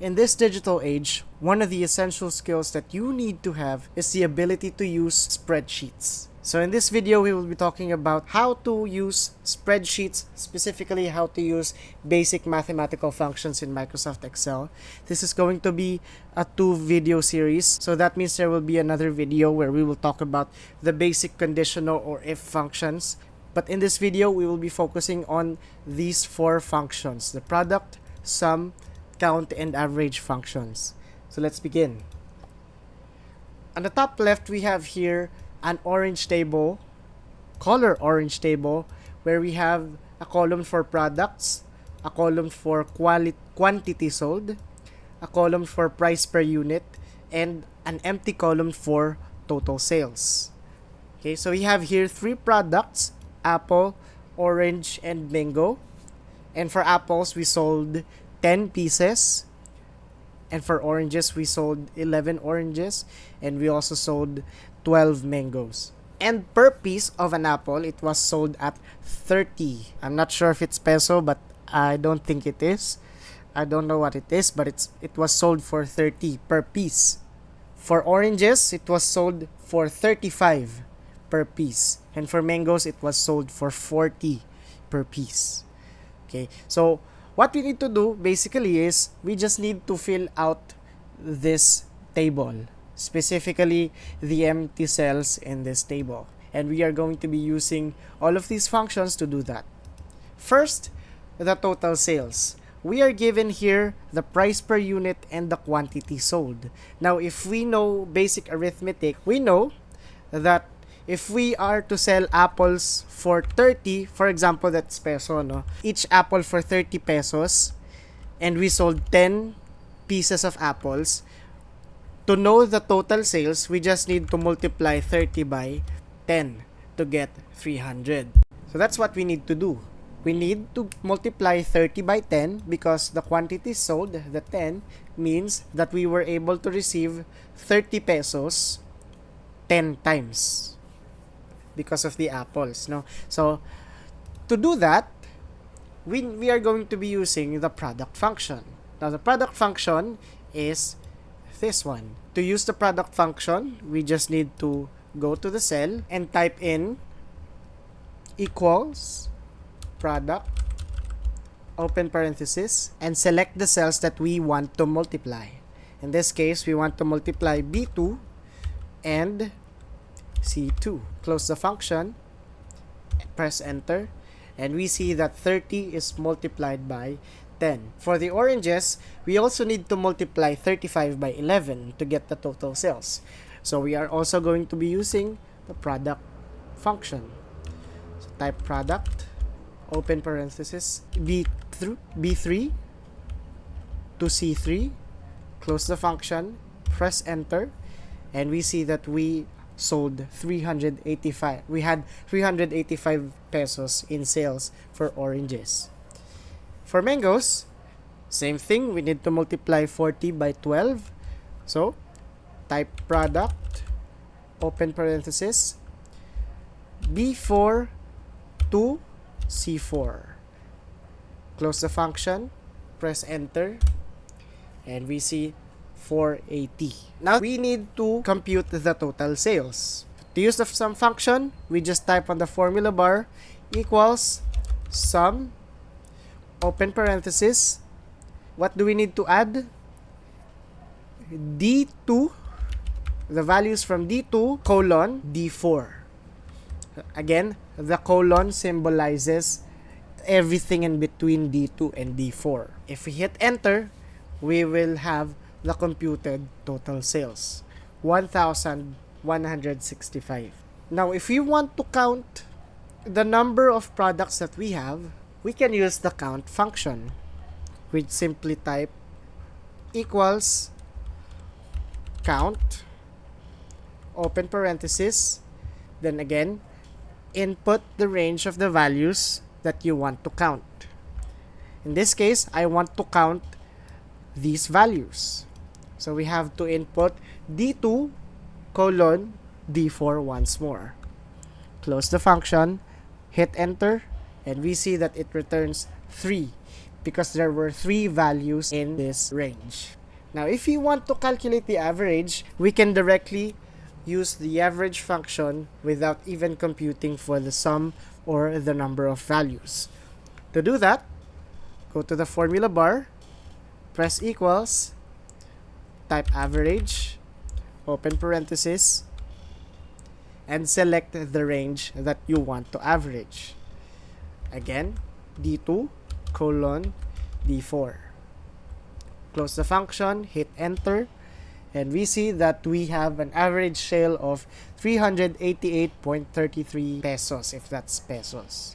In this digital age, one of the essential skills that you need to have is the ability to use spreadsheets. So in this video, we will be talking about how to use spreadsheets, specifically how to use basic mathematical functions in Microsoft Excel. This is going to be a 2-video series. So that means there will be another video where we will talk about the basic conditional or if functions. But in this video, we will be focusing on these 4 functions: the product, sum, count, and average functions. So let's begin. On the top left, we have here an orange table, color orange table, where we have a column for products, a column for quantity sold, a column for price per unit, and an empty column for total sales. Okay, so we have here 3 products: apple, orange, and mango. And for apples, we sold 10 pieces, and for oranges we sold 11 oranges, and we also sold 12 mangoes. And per piece of an apple, it was sold at 30. I'm not sure if it's peso, but I don't think it is. I don't know what it is, but it was sold for 30 per piece. For oranges, it was sold for 35 per piece, and for mangoes, it was sold for 40 per piece. Okay, so what we need to do basically is we just need to fill out this table, specifically the empty cells in this table. And we are going to be using all of these functions to do that. First, the total sales. We are given here the price per unit and the quantity sold. Now, if we know basic arithmetic, we know that if we are to sell apples for 30, for example, that's peso, no? Each apple for 30 pesos, and we sold 10 pieces of apples. To know the total sales, we just need to multiply 30 by 10 to get 300. So that's what we need to do. We need to multiply 30 by 10 because the quantity sold, the 10, means that we were able to receive 30 pesos 10 times. Because of the apples, no? So to do that, we are going to be using the product function. Now the product function is this one. To use the product function, we just need to go to the cell and type in equals product, open parenthesis, and select the cells that we want to multiply. In this case, we want to multiply B2 and C2. Close the function, press enter, and we see that 30 is multiplied by 10. For the oranges, we also need to multiply 35 by 11 to get the total sales. So we are also going to be using the product function. So type product, open parenthesis, B3 to C3, close the function, press enter, and we see that we sold 385. We had 385 pesos in sales for oranges. For mangoes, same thing. We need to multiply 40 by 12. So, type product, open parenthesis, B4 to C4. Close the function, press enter, and we see 480. Now, we need to compute the total sales. To use the sum function, we just type on the formula bar equals sum, open parenthesis. What do we need to add? D2, the values from D2, colon, D4. Again, the colon symbolizes everything in between D2 and D4. If we hit enter, we will have the computed total sales, 1,165. Now, if we want to count the number of products that we have, we can use the count function. We simply type equals count, open parenthesis, then again, input the range of the values that you want to count. In this case, I want to count these values. So we have to input D2 colon D4 once more. Close the function, hit enter, and we see that it returns 3 because there were 3 values in this range. Now, if you want to calculate the average, we can directly use the average function without even computing for the sum or the number of values. To do that, go to the formula bar, press equals, type average, open parenthesis, and select the range that you want to average. Again, D2 colon D4. Close the function, hit enter, and we see that we have an average sale of 388.33 pesos, if that's pesos.